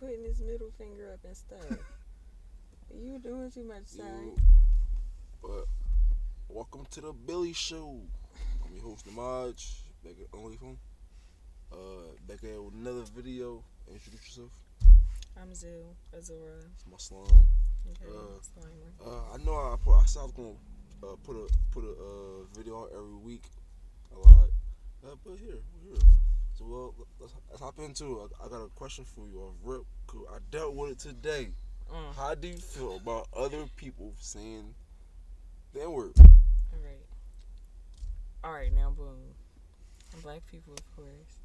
putting his middle finger up and stuff. You doing too much, sorry. But welcome to the Billy Show. I'm your host, Namaj, back at OnlyFoon. Back at with another video. Introduce yourself. I'm Azura. It's my slime. Okay, Slimer. I know I said I was gonna put a video out every week, a lot. But we're here. So let's hop into it. I got a question for you off rip. Cool. I dealt with it today. How do you feel about other people saying the N-word? Alright, now boom. Black people, of course.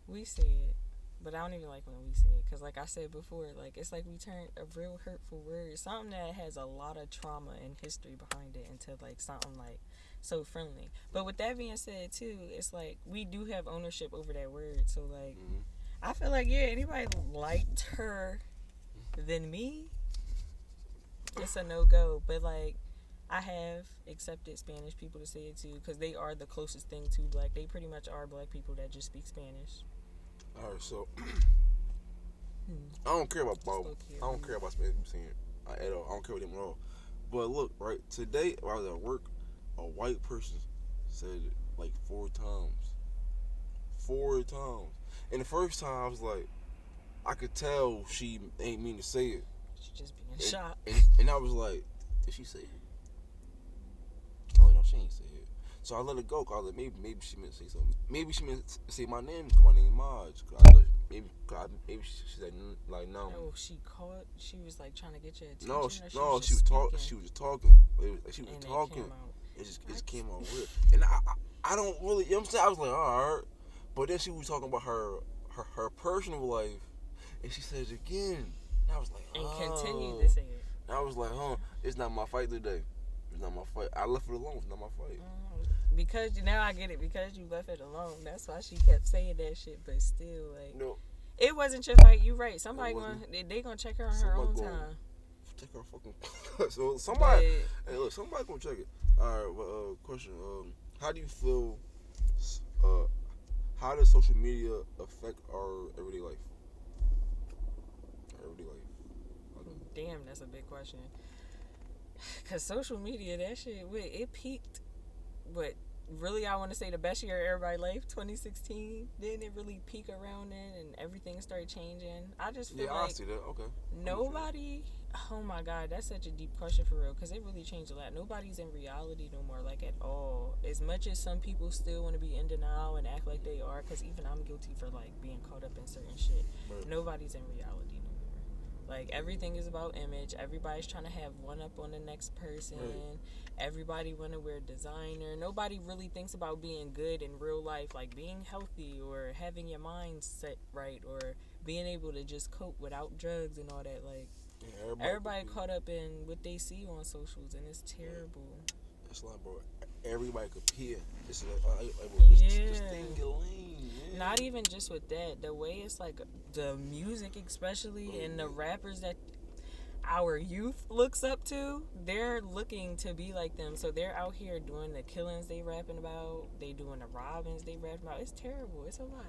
We say it, but I don't even like when we say it. Because like I said before, like it's like we turned a real hurtful word, something that has a lot of trauma and history behind it, into like something like so friendly. But with that being said too, it's like we do have ownership over that word. So like I feel like anybody liked her than me, it's a no-go. But like I have accepted Spanish people to say it too, because they are the closest thing to black. They pretty much are black people that just speak Spanish. Alright, so I don't care about Spanish people saying it at all. I don't care with them at all. But look, right, today while I was at work, a white person said it like 4 times. 4 times. And the first time I was like, I could tell she ain't mean to say it. She just being shocked. And I was like, did she say it? Oh no, she ain't say it. So I let it go. Cause I was like, maybe she meant to say something. Maybe she meant to say my name. Cause my name is Maj. Cause I thought maybe she said like no. Oh, she caught. She was like trying to get your attention. No, she was talking. She was just talking. She was talking. It just came out weird. And I don't really. You know what I'm saying? I was like, alright. But then she was talking about her personal life, and she says again. And I was like, and continued to say it. And I was like, it's not my fight today. It's not my fight. I left it alone. It's not my fight. Because now I get it. Because you left it alone. That's why she kept saying that shit. But still, like, no, it wasn't your fight. You right. Somebody they gonna check her on her own time. Check her fucking. So somebody, hey, look, somebody gonna check it. All right. But question. How do you feel? How does social media affect our everyday life? Damn, that's a big question. Cause social media, that shit, it peaked. But really, I want to say the best year of everybody's life, 2016. Didn't it really peak around then, and everything started changing? I just feel like I see that. Okay. Nobody. Oh my God, that's such a deep question for real. Cause it really changed a lot. Nobody's in reality no more, like at all. As much as some people still want to be in denial and act like they are, cause even I'm guilty for like being caught up in certain shit. Right. Nobody's in reality no more. Like everything is about image. Everybody's trying to have one up on the next person. Right. Everybody want to wear designer. Nobody really thinks about being good in real life, like being healthy or having your mind set right or being able to just cope without drugs and all that. Like everybody caught up in what they see on socials, and it's terrible. It's like, bro, everybody compare. It's just stay in your lane. Man. Not even just with that. The way it's like the music, especially, and the rappers that our youth looks up to, they're looking to be like them. So they're out here doing the killings they rapping about. They doing the robbings they rapping about. It's terrible. It's a lot.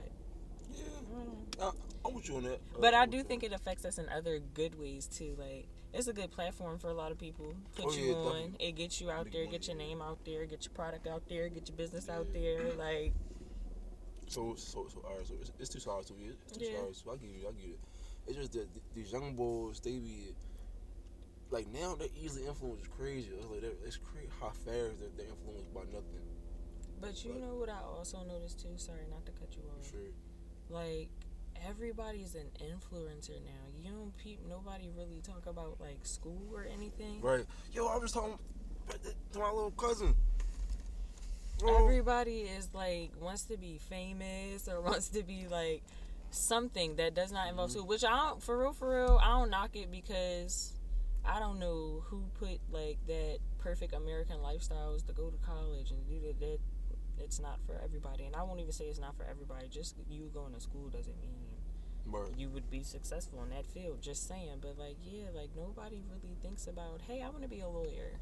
Yeah. I'm with you on that. But I do think it affects us in other good ways too. Like, it's a good platform for a lot of people. Put you on. Definitely. It gets you out there, get your name out there, get your product out there, get your business out there. Like. So all right. So it's 2 sides to it. It's 2 sides. So I get it. It's just that these young boys, they be. Like now, they're easily influenced. Crazy. It's crazy how fast they're influenced by nothing. But you know what I also noticed too? Sorry, not to cut you off. Sure. Like everybody's an influencer now. You don't nobody really talk about like school or anything. Right. Yo, I was talking to my little cousin. Everybody is like wants to be famous or wants to be like something that does not involve school. Which I don't, for real, I don't knock it because I don't know who put like that perfect American lifestyles to go to college and do that. It's not for everybody, and I won't even say it's not for everybody. Just you going to school doesn't mean you would be successful in that field. Just saying, but like nobody really thinks about, hey, I want to be a lawyer.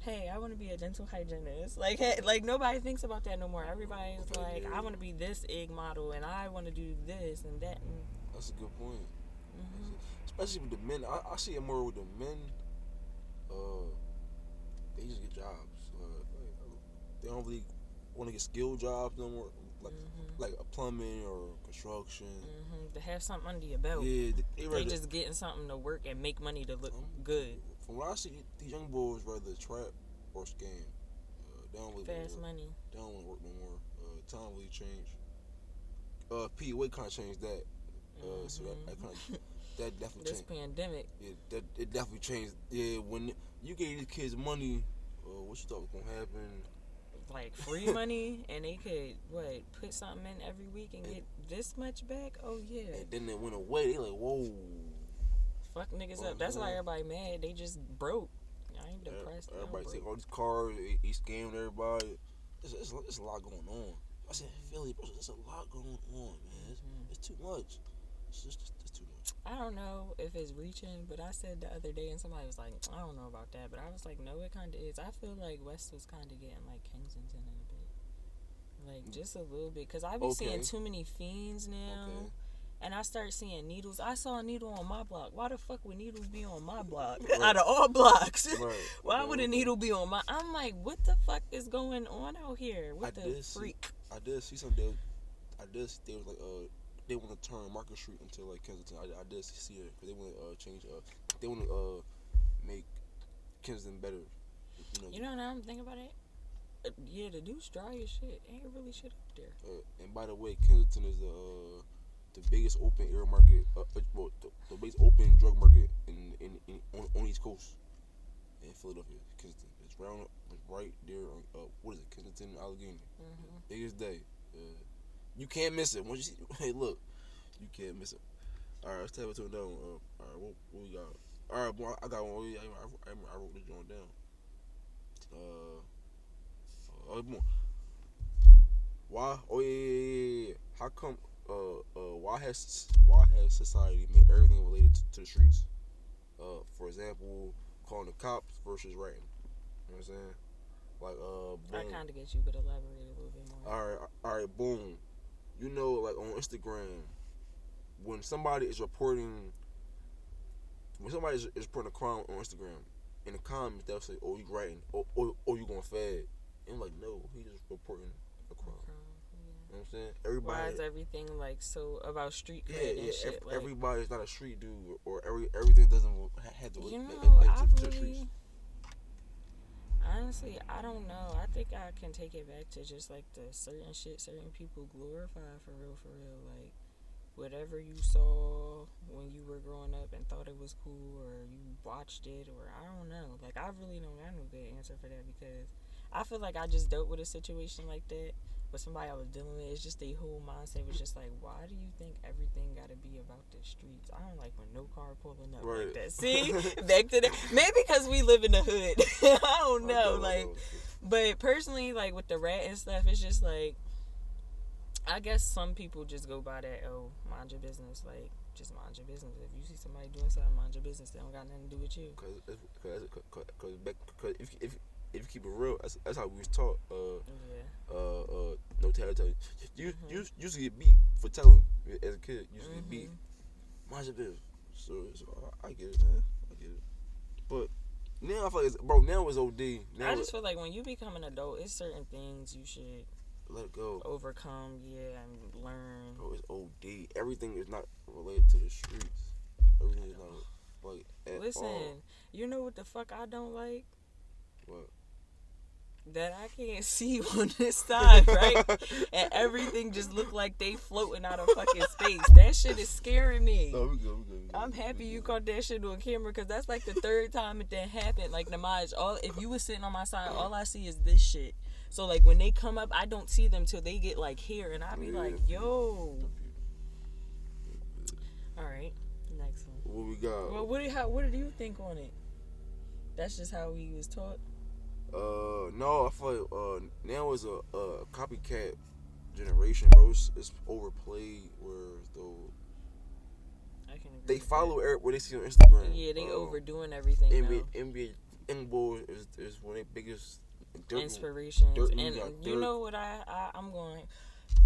Hey, I want to be a dental hygienist. Like, hey, like nobody thinks about that no more. Everybody's like, I want to be this egg model, and I want to do this and that. And that's a good point. Especially with the men. I see it more with the men. They just get jobs. They don't really want to get skilled jobs no more, like a plumbing or construction. To have something under your belt. Yeah, they just getting something to work and make money to look good. From what I see, these young boys rather trap or scam. They don't really fast money. They don't want to work no more. Time really changed. PUA kind of changed that. So that definitely changed. This pandemic. Yeah, it definitely changed. Yeah, when you gave these kids money, what you thought was gonna happen? Like free money, and they could put something in every week and get this much back. Oh yeah. And then it went away. They like, whoa. Fuck niggas up. That's why everybody mad. They just broke. I ain't depressed. Everybody take all these cars. He scammed everybody. There's a lot going on. I said Philly, bro. There's a lot going on, man. It's too much. It's too much. I don't know if it's reaching, but I said the other day, and somebody was like, I don't know about that, but I was like, no, it kind of is. I feel like West was kind of getting like Kensington in a bit, like just a little bit, because I be seeing too many fiends now. And I start seeing needles. I saw a needle on my block. Why the fuck would needles be on my block? Right. Out of all blocks. Right. Why would a needle be on my... I'm like, what the fuck is going on out here? What the freak? I did see something. They was like, they want to turn Market Street into like Kensington. I did see it. Because they want to change... they want to make Kensington better. You know now I'm thinking about it? Yeah, the dude's dry as shit. Ain't really shit up there. And by the way, Kensington is the biggest open air market, the biggest open drug market on East Coast in Philadelphia, Kensington. It's right there on what is it, Kensington, Allegheny. Biggest day. You can't miss it. Once you see, hey, look, you can't miss it. All right, let's tap into it down. All right, what we got? All right, boy, I got one. I wrote this joint down. Why? Oh yeah. How come? Why has society made everything related to the streets? For example, calling the cops versus ratting. You know what I'm saying? Like, boom. I kind of get you, but elaborate a little bit more. All right, boom. You know, like on Instagram, when somebody is reporting a crime on Instagram, in the comments they'll say, "Oh, you ratting? Oh, you going fed?" And I'm like, no, he just reporting a crime. You know what I'm saying? Everybody. Why is everything like so about street cred and shit? Everybody's not a street dude, or everything doesn't have to relate to the streets. Honestly, I don't know. I think I can take it back to just like the certain shit certain people glorify for real. Like whatever you saw when you were growing up and thought it was cool, or you watched it, or I don't know. Like I really don't got no good answer for that, because I feel like I just dealt with a situation like that with somebody I was dealing with. It's just their whole mindset was just like, why do you think everything got to be about the streets? I don't like when no car pulling up like that. See, back to that. Maybe because we live in the hood. I don't know. But personally, like with the rat and stuff, it's just like, I guess some people just go by that, oh, mind your business. Like, just mind your business. If you see somebody doing something, mind your business. They don't got nothing to do with you. Because if you keep it real, that's how we was taught. No telling. You used to get beat for telling as a kid. You used to get beat. Mind your business. So I get it, man. I get it. But now I feel like now it's OD. Now I just feel like when you become an adult, it's certain things you should let it go, overcome, and learn. Bro, it's OD. Everything is not related to the streets. Everything is not like at Listen, all. You know what the fuck I don't like? What? That I can't see on this side, right? And everything just look like they floating out of fucking space. That shit is scaring me. No, we good. I'm happy you caught that shit on camera, because that's like the third time it done happened. Like, Namaj, if you was sitting on my side, all I see is this shit. So, like, when they come up, I don't see them till they get, like, here. And I be like, yo. All right. Next one. What we got? Well, what do you think on it? That's just how we was taught? No, I feel like now is a copycat generation, bro. It's overplayed. Where though they follow what they see on Instagram. Yeah, they overdoing everything. NBA is one of their biggest inspirations. And you know what I'm going.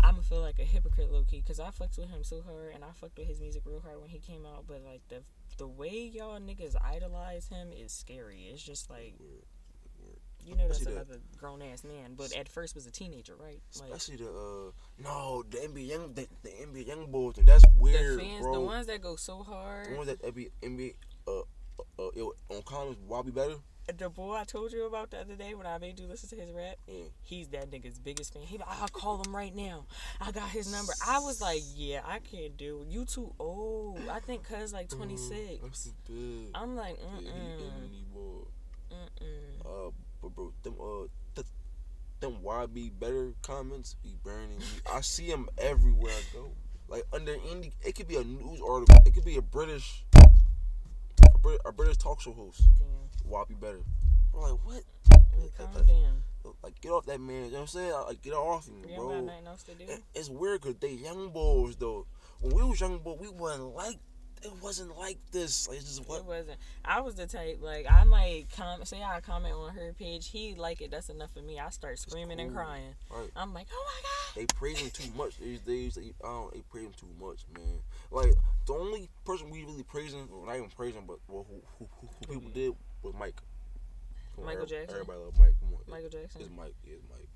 I'ma feel like a hypocrite low key because I fucked with him so hard and I fucked with his music real hard when he came out. But like the way y'all niggas idolize him is scary. It's just like Weird. you know that's another grown ass man, but at first was a teenager, right? Like, especially the NBA young boys, and that's weird, the fans, bro. the ones that go so hard, the ones that NBA on comments, why be better? The boy I told you about the other day when I made you listen to his rap, he's that nigga's biggest fan. He like, I'll call him right now. I got his number. I was like, yeah, I can't do it. You too old. I think cuz like 26. I'm like, But bro, them YB better comments be burning me. I see them everywhere I go. Like under any, it could be a news article. It could be a British talk show host. Damn. YB better. I'm like, what? Calm down. Like, get off that man. You know what I'm saying? Like, get off him, you bro. You got nothing else to do. It's weird because they young boys, though. When we was young boys, we wasn't like, it wasn't like this. Like, it's just what? It wasn't. I was the type, like, I might say I comment on her page. He like it. That's enough for me. I start screaming and crying. Right. I'm like, oh my God. They praise him too much these days. They praise him too much, man. Like, the only person we really praising, well, not even praising, but who people did was Mike. Michael Jackson. Everybody love Mike. Come on. Michael Jackson. It's Mike. Yeah, it's Mike.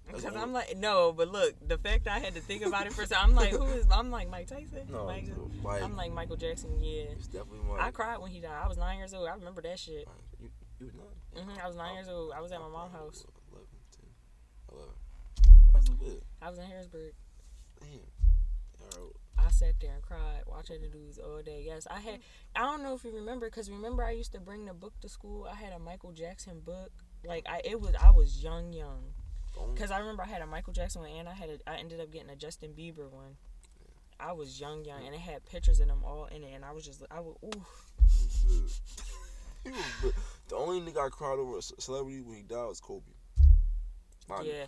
Because I'm like, no, but look, the fact that I had to think about it for a second, I'm like, I'm like, Mike Tyson? No, Mike. I'm like, Michael Jackson, yeah. It's definitely Mike. I cried when he died. I was 9 years old. I remember that shit. You was 9? I was 9 years old. I was at my mom's house. 11, 10, 11. That's a bit. I was in Harrisburg. Damn. All right. I sat there and cried watching the news all day. Yes, I don't know if you remember, because remember I used to bring the book to school. I had a Michael Jackson book. Like, I was young. Because I remember I had a Michael Jackson one, and I ended up getting a Justin Bieber one. I was young, and it had pictures of them all in it, and I was oof. The only nigga I cried over a celebrity when he died was Kobe. Yeah.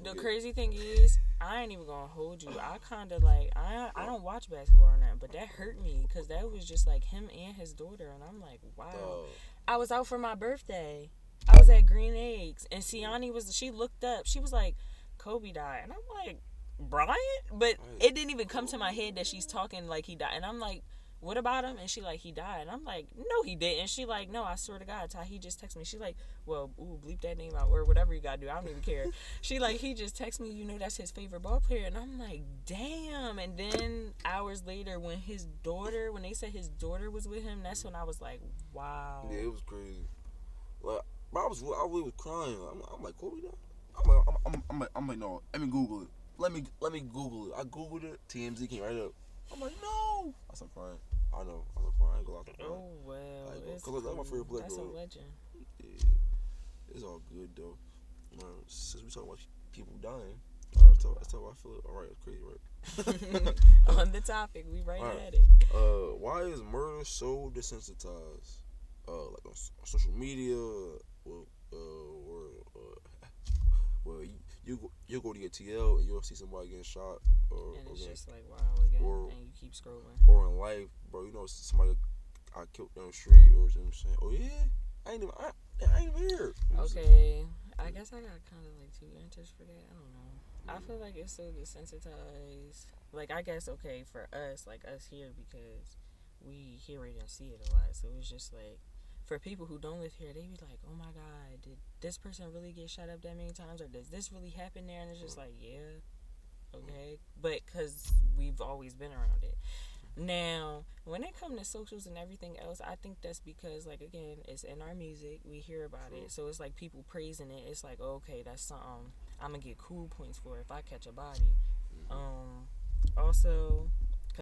The crazy thing is, I ain't even gonna hold you. I kind of like, I don't watch basketball or nothing, but that hurt me because that was just like him and his daughter, and I'm like, wow. I was out for my birthday. I was at Green Eggs, and Siani she looked up. She was like, Kobe died, and I'm like, Bryant? But it didn't even come to my head that she's talking like he died, and I'm like, what about him? And she like, he died. And I'm like, no, he didn't. And she like, no, I swear to God, Ty, he just texted me. She like, well, bleep that name out or whatever you gotta do. I don't even care. She like, he just texted me, you know, that's his favorite ball player. And I'm like, damn. And then hours later, when they said his daughter was with him, that's when I was like, wow. Yeah, it was crazy. Like, I really was crying. I'm like, Kobe died? I'm like, no, let me Google it. Let me Google it. I Googled it. TMZ came right up. I'm like, no. I started crying. I know. I was crying. Oh, well. Because that's my favorite player. That's a legend. Yeah. It's all good, though. Since we talking about people dying, that's how I feel. All right, it's crazy, right? On the topic, we right at it. Why is murder so desensitized? Like on social media, or you go to your TL and you'll see somebody getting shot, and it's just like wow again, and you keep scrolling. Or in life, bro, you know somebody I killed down the street, or you know what I'm saying, oh yeah, I ain't even here. You know okay, I guess I got kind of like two answers for that. I don't know. I feel like it's so desensitized. Like, I guess okay for us, like us here, because we hear it and see it a lot. So it's just like, for people who don't live here, they be like, oh my God, did this person really get shot up that many times? Or does this really happen there? And it's just like, yeah, okay. But because we've always been around it. Now, when it comes to socials and everything else, I think that's because, like, again, it's in our music. We hear about it. So it's like people praising it. It's like, okay, that's something I'm going to get cool points for if I catch a body. Also,